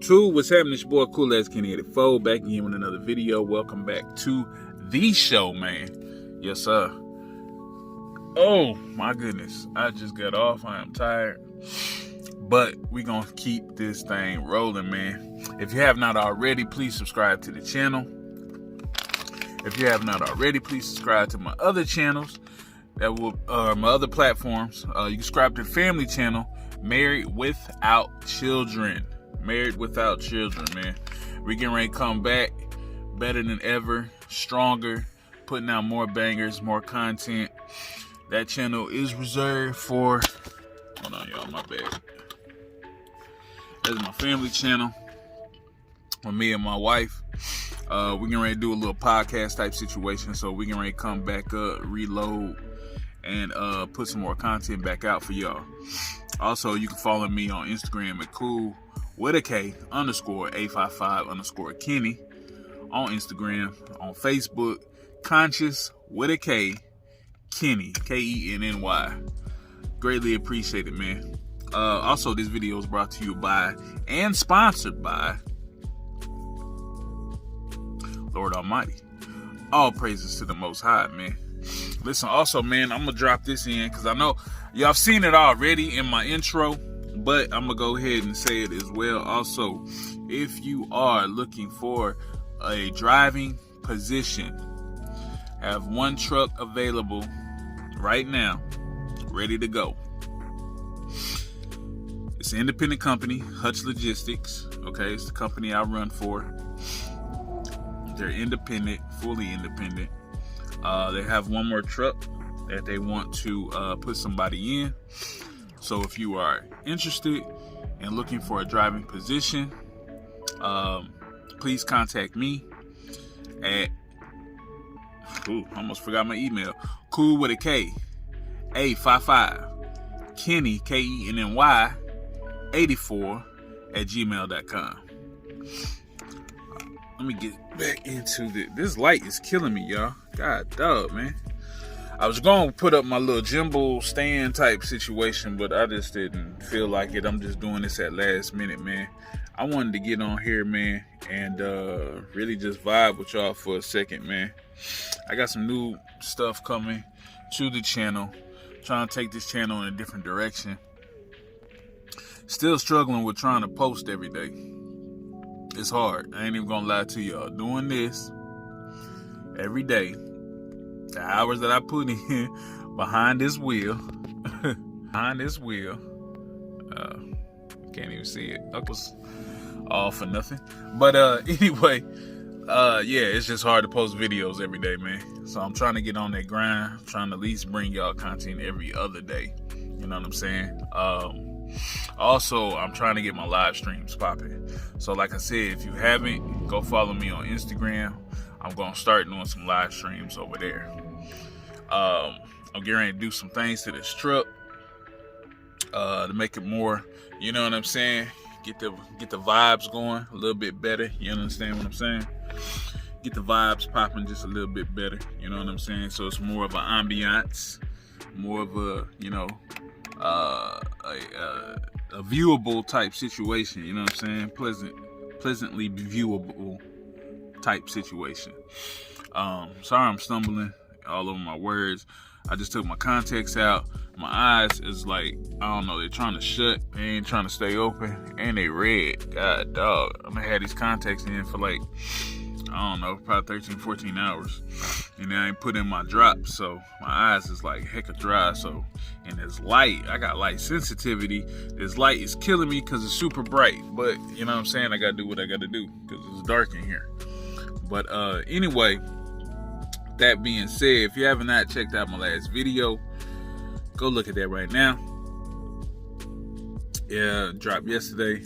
YouTube, what's happening? It's your boy Cool As Kenny 84 back again with another video. Welcome back to the show, man. Yes, sir. Oh my goodness, I just got off. I am tired, but we gonna keep this thing rolling, man. If you have not already, please subscribe to the channel. If you have not already, please subscribe to my other channels. That will my other platforms. You can subscribe to the family channel, Married Without Children. Married Without Children, man. We getting ready to come back better than ever, stronger, putting out more bangers, more content. That channel is reserved for, hold on y'all, my bad. That's my family channel with me and my wife. We're getting ready to do a little podcast type situation, so we're getting ready to come back up, reload, and put some more content back out for y'all. Also, you can follow me on Instagram at Cool with a K _855 Kenny on Instagram. On Facebook, Conscious with a K Kenny, Kenny. Greatly appreciate it, man. Also, this video is brought to you by and sponsored by Lord Almighty. All praises to the Most High, man. Listen, also, man, I'm gonna drop this in because I know y'all have seen it already in my intro, but I'm gonna go ahead and say it as well. Also, if you are looking for a driving position, have one truck available right now, ready to go. It's an independent company, Hutch Logistics. Okay, it's the company I run for. They're independent, fully independent. They have one more truck that they want to put somebody in. So if you are interested and looking for a driving position, please contact me at, almost forgot my email, Cool with a K, 855 Kenny, Kenny 84 at gmail.com. Let me get back into this light is killing me, y'all. God dog, man. I was going to put up my little gimbal stand type situation, but I just didn't feel like it. I'm just doing this at last minute, man. I wanted to get on here, man, and really just vibe with y'all for a second, man. I got some new stuff coming to the channel. Trying to take this channel in a different direction. Still struggling with trying to post every day. It's hard. I ain't even gonna lie to y'all. Doing this every day, the hours that I put in behind this wheel, can't even see it. Knuckles all for nothing. But anyway, yeah, it's just hard to post videos every day, man. So I'm trying to get on that grind. I'm trying to at least bring y'all content every other day. You know what I'm saying? Also, I'm trying to get my live streams popping. So like I said, if you haven't, go follow me on Instagram. I'm going to start doing some live streams over there. I'm getting ready to do some things to this truck to make it more, you know what I'm saying? Get the vibes going a little bit better. You understand what I'm saying? Get the vibes popping just a little bit better. You know what I'm saying? So it's more of an ambiance, more of a, you know, a viewable type situation, you know what I'm saying? Pleasantly viewable type situation. Sorry I'm stumbling all over my words. I just took my contacts out. My eyes is like, I don't know, they're trying to shut, they ain't trying to stay open, and they red. God dog, I'm gonna have these contacts in for like, I don't know, probably 13, 14 hours. And then I ain't put in my drops, so my eyes is like hecka dry. So, and this light, I got light sensitivity. This light is killing me because it's super bright. But, you know what I'm saying? I gotta do what I gotta do because it's dark in here. But anyway, that being said, if you haven't not checked out my last video, go look at that right now. Yeah, dropped yesterday.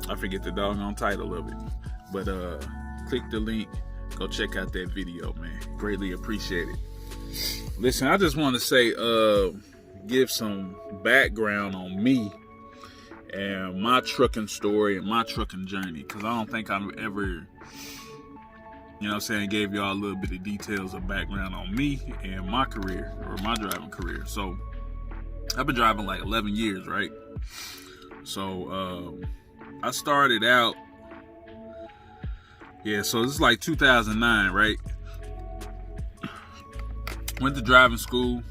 I forget the doggone title of it, but click the link, go check out that video, man. Greatly appreciate it. Listen, I just want to say, give some background on me and my trucking story and my trucking journey, because I don't think I've ever, gave y'all a little bit of details of background on me and my career, or my driving career. So I've been driving like 11 years, right? So I started out, so this is like 2009, right? Went to driving school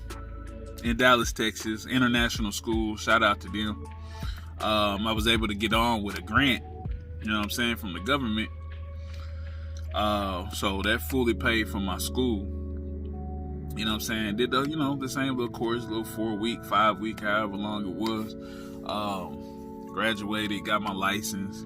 in Dallas, Texas, international school. Shout out to them. I was able to get on with a grant, from the government. So that fully paid for my school. Did the same little course, little 4-week, 5-week, however long it was. Graduated, got my license,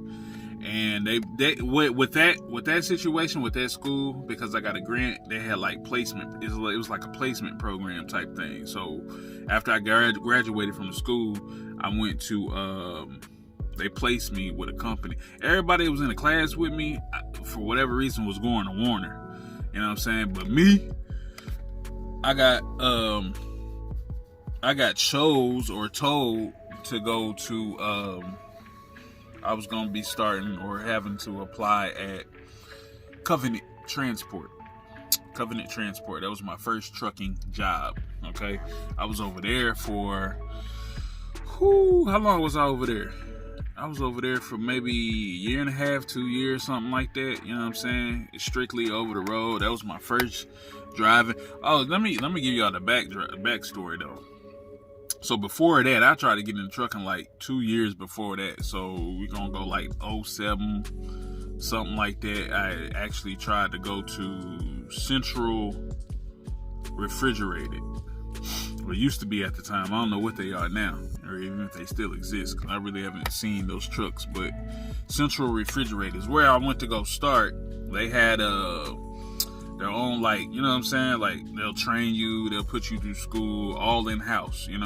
and they with that situation with that school, because I got a grant, they had like placement. It was like a placement program type thing. So after I graduated from the school, I went to they placed me with a company. Everybody that was in the class with me, for whatever reason, was going to Warner. But me, I got chose or told to go to, I was going to be starting or having to apply at Covenant Transport. That was my first trucking job. Okay. I was over there for, how long was I over there? I was over there for maybe a year and a half, 2 years, something like that. Strictly over the road. That was my first driving. Oh, let me give y'all the backstory though. So before that, I tried to get into trucking like 2 years before that. So we're going to go like 07, something like that. I actually tried to go to Central Refrigerated. Well, it used to be at the time. I don't know what they are now, or even if they still exist, because I really haven't seen those trucks. But Central Refrigerated is where I went to go start. They had their own, like, like they'll train you, they'll put you through school, all in-house, and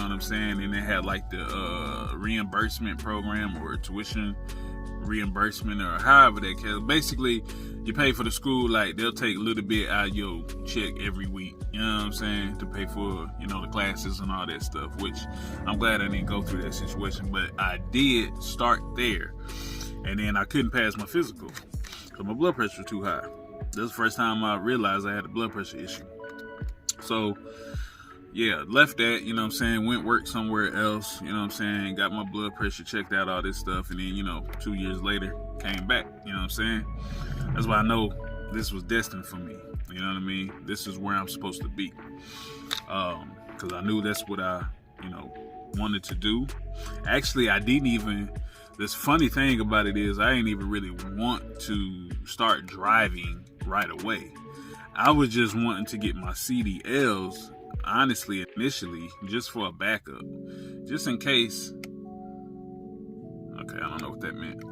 they had like the reimbursement program or tuition reimbursement, or however they can. Basically, you pay for the school, like they'll take a little bit out of your check every week, to pay for, the classes and all that stuff, which I'm glad I didn't go through that situation, but I did start there, and then I couldn't pass my physical because my blood pressure was too high. This was the first time I realized I had a blood pressure issue. So, left that, went work somewhere else, got my blood pressure checked out, all this stuff, and then, 2 years later, came back, That's why I know this was destined for me, This is where I'm supposed to be, because I knew that's what I, wanted to do. Actually, this funny thing about it is I didn't even really want to start driving right away. I was just wanting to get my CDLs, honestly, initially, just for a backup, just in case. Okay, I don't know what that meant.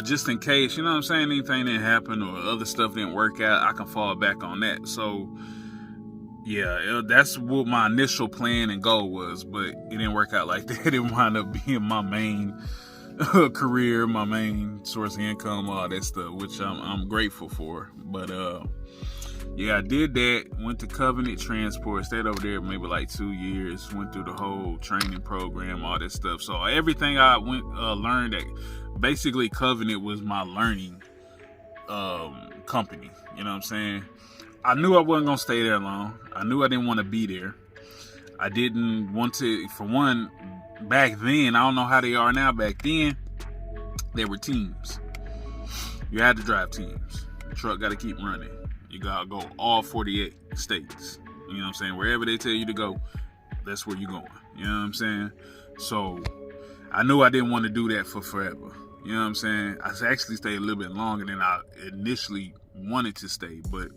Just in case, anything didn't happen or other stuff didn't work out, I can fall back on that. So, that's what my initial plan and goal was, but it didn't work out like that. It wound up being my main career, my main source of income, all that stuff, which I'm grateful for. But I did that. Went to Covenant Transport, stayed over there maybe like 2 years. Went through the whole training program, all that stuff. So everything I learned at basically Covenant was my learning company. I knew I wasn't gonna stay there long. I knew I didn't want to be there. I didn't want to, for one. Back then, I don't know how they are now. Back then, there were teams. You had to drive teams. The truck got to keep running. You got to go all 48 states. Wherever they tell you to go, that's where you're going. So, I knew I didn't want to do that for forever. I actually stayed a little bit longer than I initially wanted to stay, but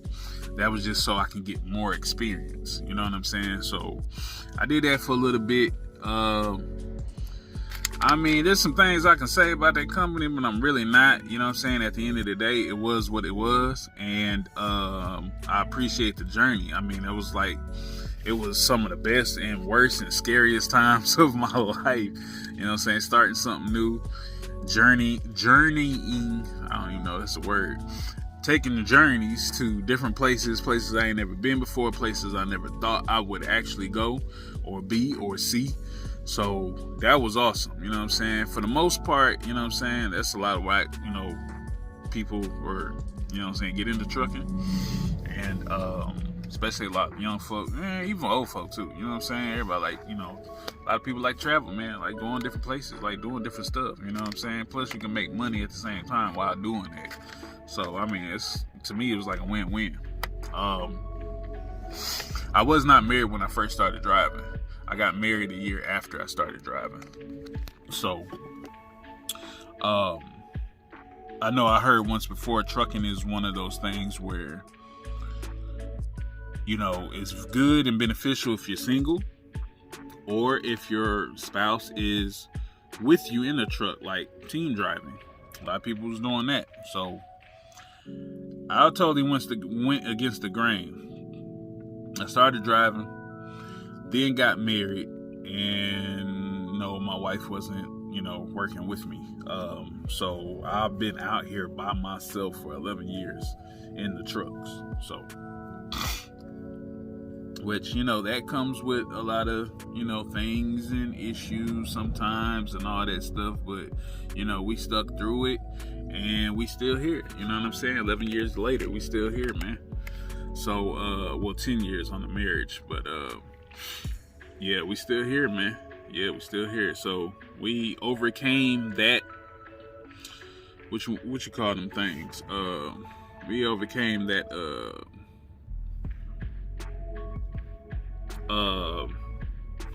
that was just so I can get more experience. So, I did that for a little bit. There's some things I can say about that company, but I'm really not, At the end of the day, it was what it was, and I appreciate the journey. It was like it was some of the best and worst and scariest times of my life. You know what I'm saying? Starting something new, journeying, I don't even know if that's a word. Taking the journeys to different places I ain't never been before, places I never thought I would actually go or be or see. So that was awesome. You know what I'm saying? For the most part, you know what I'm saying? That's a lot of whack, people were, you know what I'm saying, get into trucking. And, especially a lot of young folk, even old folk too, you know what I'm saying? Everybody like, a lot of people like travel, man, like going different places, like doing different stuff, you know what I'm saying? Plus you can make money at the same time while doing that. So, I mean, to me, it was like a win-win. I was not married when I first started driving. I got married a year after I started driving. So, I know I heard once before, trucking is one of those things where, it's good and beneficial if you're single, or if your spouse is with you in the truck, like team driving. A lot of people was doing that. So I totally went against the grain. I started driving, then got married, and no, my wife wasn't, working with me. So I've been out here by myself for 11 years in the trucks. So, which, that comes with a lot of, things and issues sometimes and all that stuff. But, we stuck through it and we still here. You know what I'm saying? 11 years later, we still here, man. So, 10 years on the marriage. But, yeah, we still here, man. Yeah, we still here. So, we overcame that. What you call them things? We overcame that,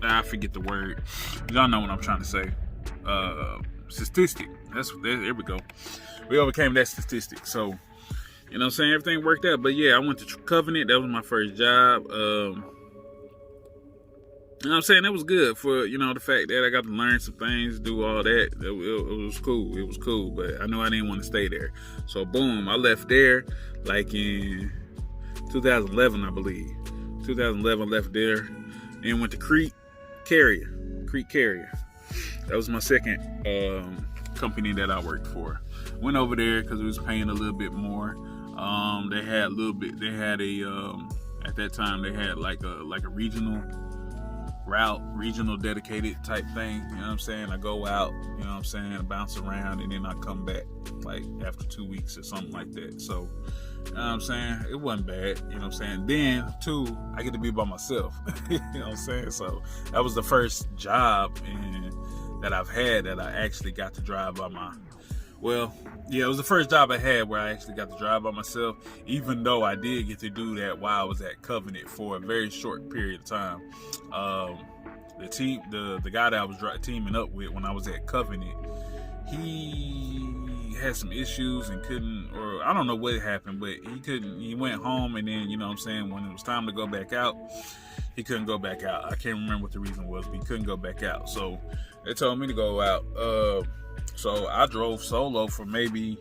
I forget the word. Y'all know what I'm trying to say. Statistic. There we go. We overcame that statistic. So, you know what I'm saying? Everything worked out. But yeah, I went to Covenant. That was my first job. You know what I'm saying? That was good for, the fact that I got to learn some things, do all that. It was cool. It was cool. But I knew I didn't want to stay there. So, boom, I left there like in 2011, I believe. 2011, left there. Then went to Creek Carrier. That was my second company that I worked for. Went over there because it was paying a little bit more. They had at that time they had like a regional route, regional dedicated type thing. You know what I'm saying? I go out, you know what I'm saying, bounce around, and then I come back like after 2 weeks or something like that. So, you know what I'm saying? It wasn't bad, you know what I'm saying? Then, too, I get to be by myself. You know what I'm saying? So, that was the first job that I've had that I actually got to drive by it was the first job I had where I actually got to drive by myself, even though I did get to do that while I was at Covenant for a very short period of time. The guy that I was teaming up with when I was at Covenant, he had some issues and couldn't, or I don't know what happened, but he went home, and then, you know what I'm saying, when it was time to go back out, he couldn't go back out. I can't remember what the reason was, but he couldn't go back out. So they told me to go out. So I drove solo for maybe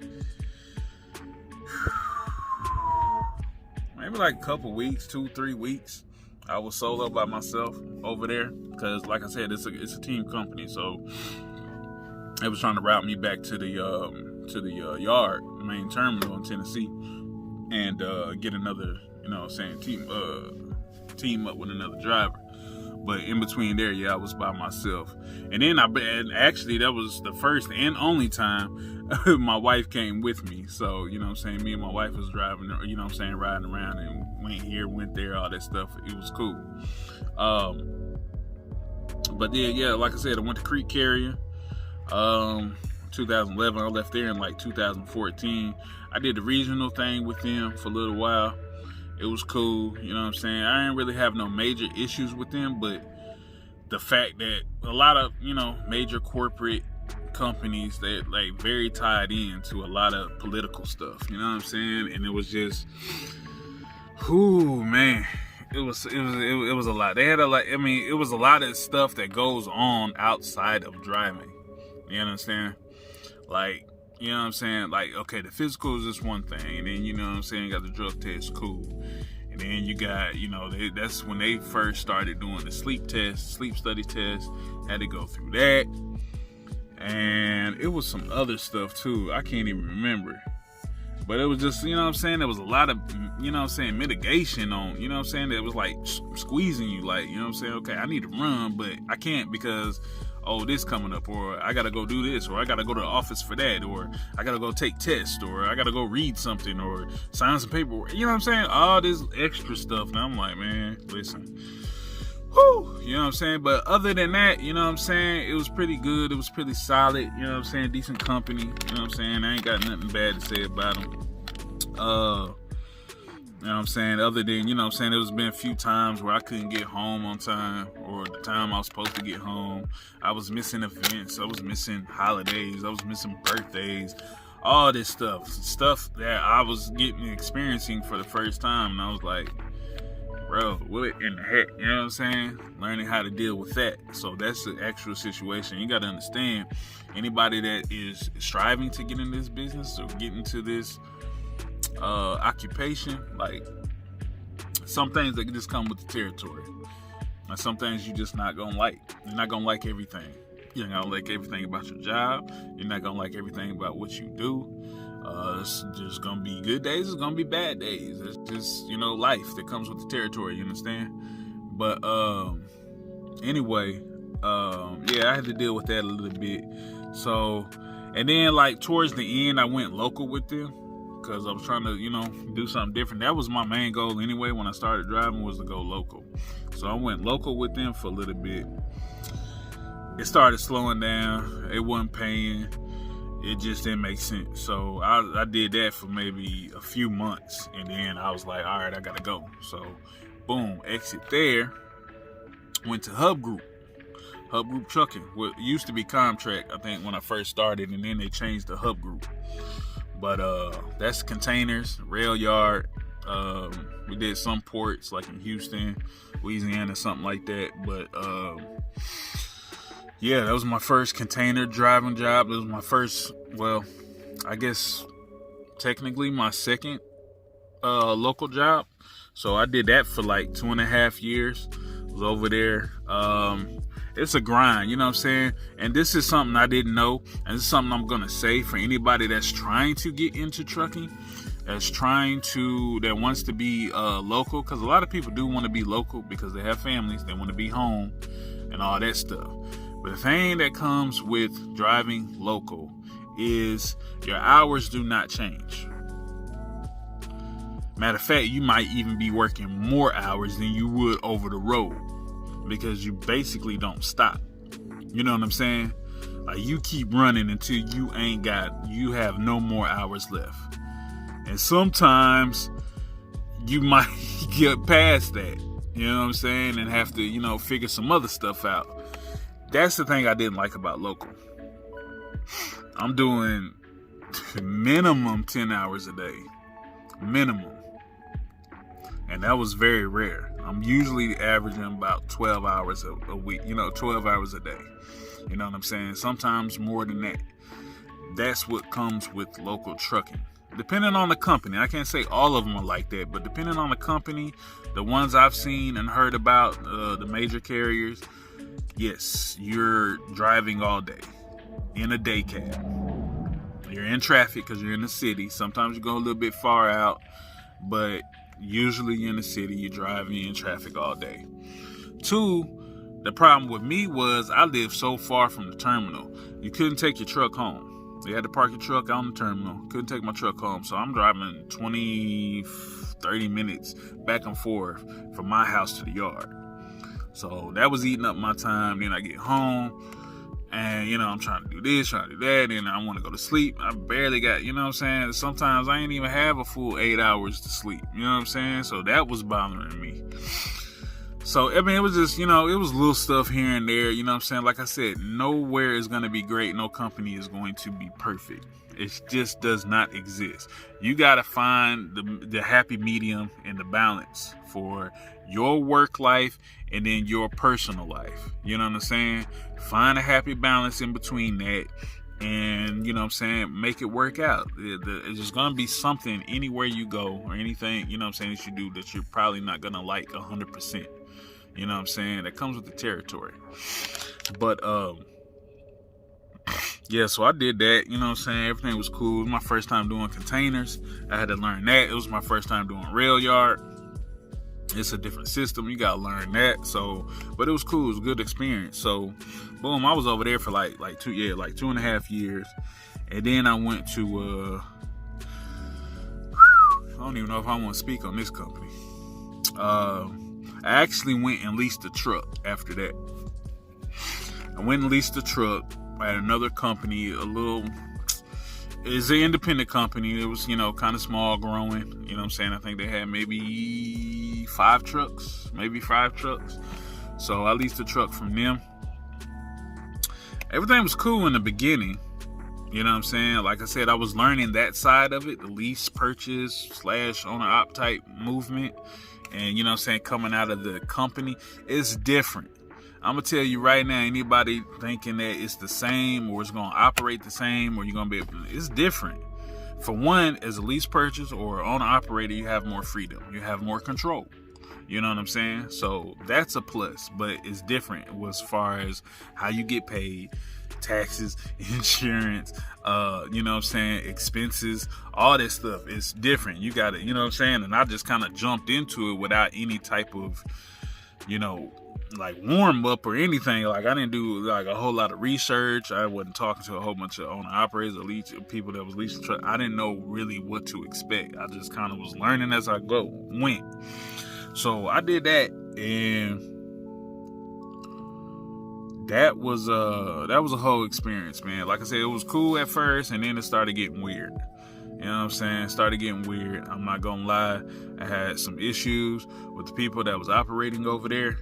like a couple weeks, 2-3 weeks. I was solo by myself over there because, like I said, it's a team company. So they was trying to route me back to the yard, main terminal in Tennessee, and get another, team up with another driver. But in between there, I was by myself. And then actually that was the first and only time my wife came with me. So, you know what I'm saying, me and my wife was driving, you know what I'm saying, riding around and went here, went there, all that stuff. It was cool. But then, like I said, I went to Creek Carrier. 2011, I left there in like 2014. I did the regional thing with them for a little while. It was cool, you know what I'm saying? I didn't really have no major issues with them, but the fact that a lot of, major corporate companies that like very tied into a lot of political stuff, you know what I'm saying? And it was just, man, it was a lot. They had it was a lot of stuff that goes on outside of driving. You understand? Like, you know what I'm saying? Like, okay, the physical is just one thing. And then, you know what I'm saying, got the drug test, cool. And And then you got, that's when they first started doing the sleep study test. Had to go through that. And it was some other stuff too. I can't even remember. But it was just, there was a lot of, mitigation on, that was like squeezing you, like, okay, I need to run, but I can't because, this coming up, or I gotta go do this, or I gotta go to the office for that, or I gotta go take tests, or I gotta go read something, or sign some paperwork, all this extra stuff. And I'm like, man, listen, whew, but other than that, it was pretty good. It was pretty solid, decent company, I ain't got nothing bad to say about them. Other than, there was been a few times where I couldn't get home on time, or the time I was supposed to get home. I was missing events, I was missing holidays, I was missing birthdays, all this stuff that I was experiencing for the first time. And I was like, bro, what in the heck, learning how to deal with that. So that's the actual situation. You got to understand, anybody that is striving to get in this business or get into this occupation, like, some things that just come with the territory, and some things you just not gonna like. You're not gonna like everything. You're not gonna like everything about your job. You're not gonna like everything about what you do. It's just gonna be good days, it's gonna be bad days. It's just, life that comes with the territory, you understand? But anyway, I had to deal with that a little bit. So, and then like towards the end, I went local with them, because I was trying to, do something different. That was my main goal anyway when I started driving, was to go local. So I went local with them for a little bit. It started slowing down. It wasn't paying. It just didn't make sense. So I did that for maybe a few months. And then I was like, all right, I got to go. So boom, exit there. Went to Hub Group Trucking. What used to be Comtrack, I think, when I first started. And then they changed to Hub Group. But that's containers, rail yard. We did some ports like in Houston, Louisiana, something like that. But that was my first container driving job. It was my first, I guess technically my second local job. So I did that for like 2.5 years. I was over there. It's a grind, and this is something I didn't know, and this is something I'm gonna say for anybody that's trying to get into trucking, that wants to be local, because a lot of people do want to be local because they have families, they want to be home and all that stuff. But the thing that comes with driving local is your hours do not change. Matter of fact, you might even be working more hours than you would over the road, because you basically don't stop. You know what I'm saying? Like, you keep running until you have no more hours left. And sometimes you might get past that, you know what I'm saying, and have to, figure some other stuff out. That's the thing I didn't like about local. I'm doing minimum 10 hours a day. Minimum. And that was very rare. I'm usually averaging about 12 hours a week, 12 hours a day. You know what I'm saying? Sometimes more than that. That's what comes with local trucking. Depending on the company. I can't say all of them are like that, but depending on the company, the ones I've seen and heard about, the major carriers, yes, you're driving all day in a day cab. You're in traffic because you're in the city. Sometimes you go a little bit far out, but usually you're in the city, you're driving in traffic all day. 2, the problem with me was I lived so far from the terminal. You couldn't take your truck home. You had to park your truck out on the terminal. Couldn't take my truck home. So I'm driving 20, 30 minutes back and forth from my house to the yard. So that was eating up my time. Then I get home and, I'm trying to do this, trying to do that. And I want to go to sleep. I barely got, sometimes I ain't even have a full 8 hours to sleep. You know what I'm saying? So that was bothering me. So, it was just, it was little stuff here and there, Like I said, nowhere is going to be great. No company is going to be perfect. It just does not exist. You got to find the happy medium and the balance for your work life and then your personal life. You know what I'm saying? Find a happy balance in between that. and, you know what I'm saying, make it work out. It's just going to be something anywhere you go or anything, you know what I'm saying, that you do that you're probably not going to like 100%. You know what I'm saying? That comes with the territory. But, yeah, so I did that, you know what I'm saying? Everything was cool. It was my first time doing containers. I had to learn that. It was my first time doing rail yard. It's a different system. You got to learn that. So, but it was cool. It was a good experience. So, boom, I was over there for like 2.5 years. And then I went to, I don't even know if I want to speak on this company. I actually went and leased a truck after that. I went and leased a truck at another company, it's an independent company. It was, you know, kind of small, growing, you know what I'm saying? I think they had maybe 5 trucks. So I leased a truck from them. Everything was cool in the beginning, you know what I'm saying? Like I said, I was learning that side of it, the lease purchase / owner-op type movement. And, you know what I'm saying, coming out of the company, it's different. I'm going to tell you right now, anybody thinking that it's the same or it's going to operate the same or you're going to be, it's different. For one, as a lease purchase or owner operator, you have more freedom. You have more control. You know what I'm saying? So that's a plus, but it's different as far as how you get paid, taxes, insurance, you know what I'm saying, expenses, all this stuff. It's different. You got it, you know what I'm saying? And I just kind of jumped into it without any type of, you know, like warm up or anything. Like I didn't do like a whole lot of research. I wasn't talking to a whole bunch of owner operators or people that was leasing truck. I didn't know really what to expect. I just kind of was learning as I went. So I did that, and that was a whole experience, man. Like I said, it was cool at first, and then it started getting weird. You know what I'm saying? It started getting weird. I'm not gonna lie. I had some issues with the people that was operating over there,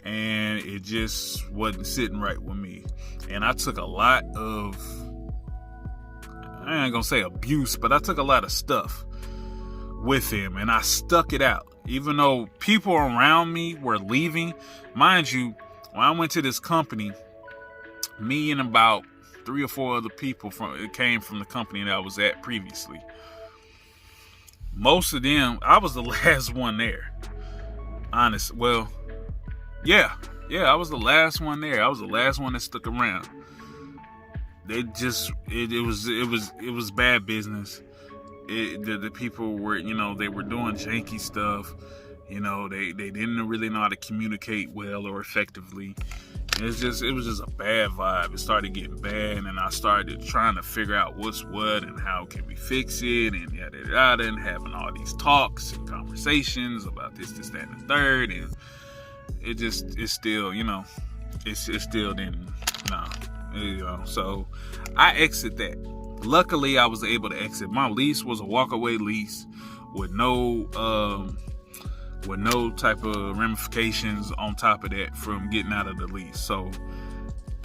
and it just wasn't sitting right with me. And I took a lot of, I ain't gonna say abuse, but I took a lot of stuff with him, and I stuck it out. Even though people around me were leaving, mind you, when I went to this company, me and about 3 or 4 other people came from the company that I was at previously. Most of them, I was the last one there. Honest, well, yeah, I was the last one there. I was the last one that stuck around. It was bad business. The people were, you know, they were doing janky stuff. You know, they didn't really know how to communicate well or effectively. It was just a bad vibe. It started getting bad, and I started trying to figure out what's what and how can we fix it, and yada yada, and having all these talks and conversations about this, that, and the third, and it still, you know, it still didn't, you know. So I exit that. Luckily, I was able to exit. My lease was a walkaway lease with no type of ramifications on top of that from getting out of the lease. So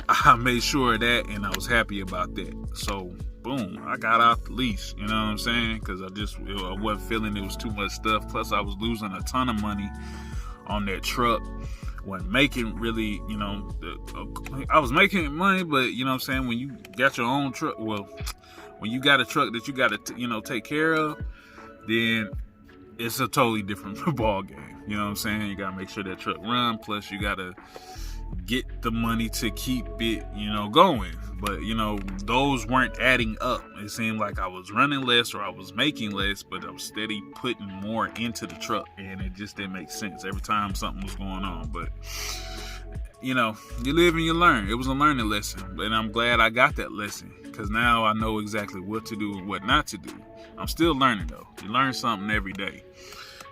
I made sure of that, and I was happy about that. So boom, I got out the lease, you know what I'm saying? Because I wasn't feeling it was too much stuff. Plus I was losing a ton of money on that truck. Wasn't making really, you know, I was making money, but you know what I'm saying, when you got your own truck, well, when you got a truck that you got to, you know, take care of, then it's a totally different ball game. You know what I'm saying? You gotta make sure that truck run. Plus, you gotta get the money to keep it, you know, going. But you know, those weren't adding up. It seemed like I was running less or I was making less, but I was steady putting more into the truck, and it just didn't make sense every time something was going on. But you know, you live and you learn. It was a learning lesson, and I'm glad I got that lesson, because now I know exactly what to do and what not to do. I'm still learning though. You learn something every day.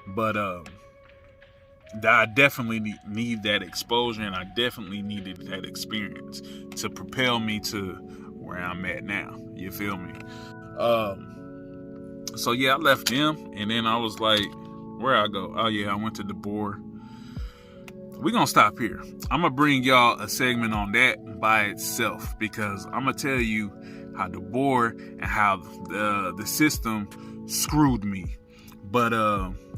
But I definitely need that exposure, and I definitely needed that experience to propel me to where I'm at now. You feel me? So yeah, I left them, and then I was like, where I go? Oh yeah, I went to DeBoer. We're gonna stop here. I'm gonna bring y'all a segment on that by itself, because I'm gonna tell you how DeBoer and how the system screwed me. But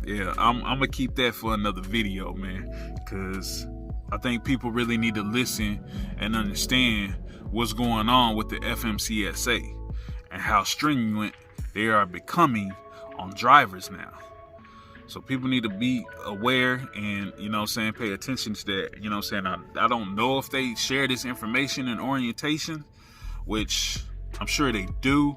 yeah, I'm gonna keep that for another video, man, because I think people really need to listen and understand what's going on with the FMCSA and how stringent they are becoming on drivers now. So people need to be aware and, you know what I'm saying, pay attention to that. You know what I'm saying? I don't know if they share this information in orientation, which I'm sure they do.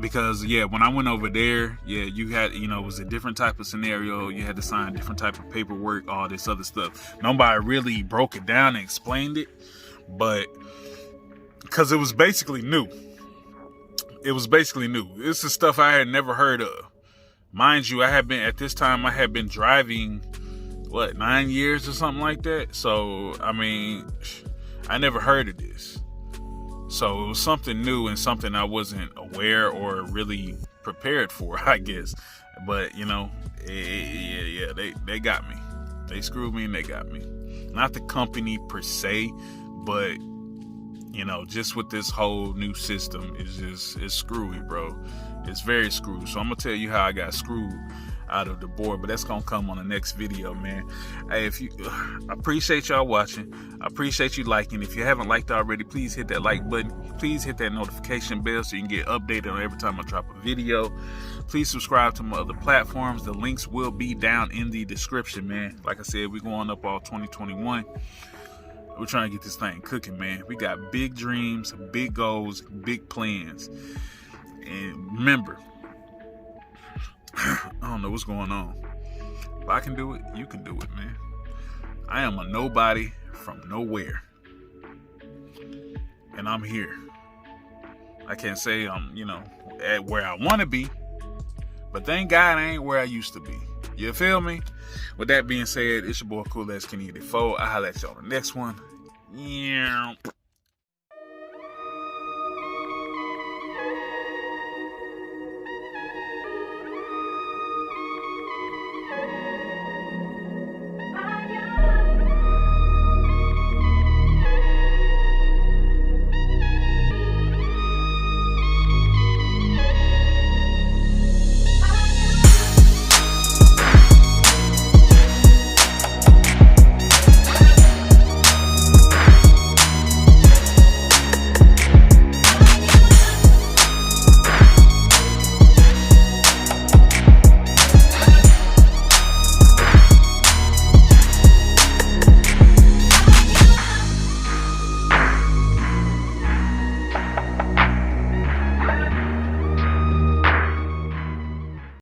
Because, yeah, when I went over there, yeah, you had, you know, it was a different type of scenario. You had to sign different type of paperwork, all this other stuff. Nobody really broke it down and explained it. But because it was basically new. It was basically new. This is stuff I had never heard of. Mind you, I had been driving, 9 years or something like that. So, I mean, I never heard of this. So it was something new and something I wasn't aware or really prepared for, I guess. But, you know, yeah, they got me. They screwed me and they got me. Not the company per se, but, you know, just with this whole new system, it's screwy, bro. It's very screwed. So I'm going to tell you how I got screwed out of the board, but that's going to come on the next video, man. Hey, I appreciate y'all watching. I appreciate you liking. If you haven't liked already, please hit that like button. Please hit that notification bell so you can get updated on every time I drop a video. Please subscribe to my other platforms. The links will be down in the description, man. Like I said, we're going up all 2021. We're trying to get this thing cooking, man. We got big dreams, big goals, big plans. And remember, I don't know what's going on. If I can do it, you can do it, man. I am a nobody from nowhere. And I'm here. I can't say I'm, you know, at where I want to be. But thank God I ain't where I used to be. You feel me? With that being said, it's your boy Cool As Kenny 84. I'll holler at y'all on the next one. Yeah.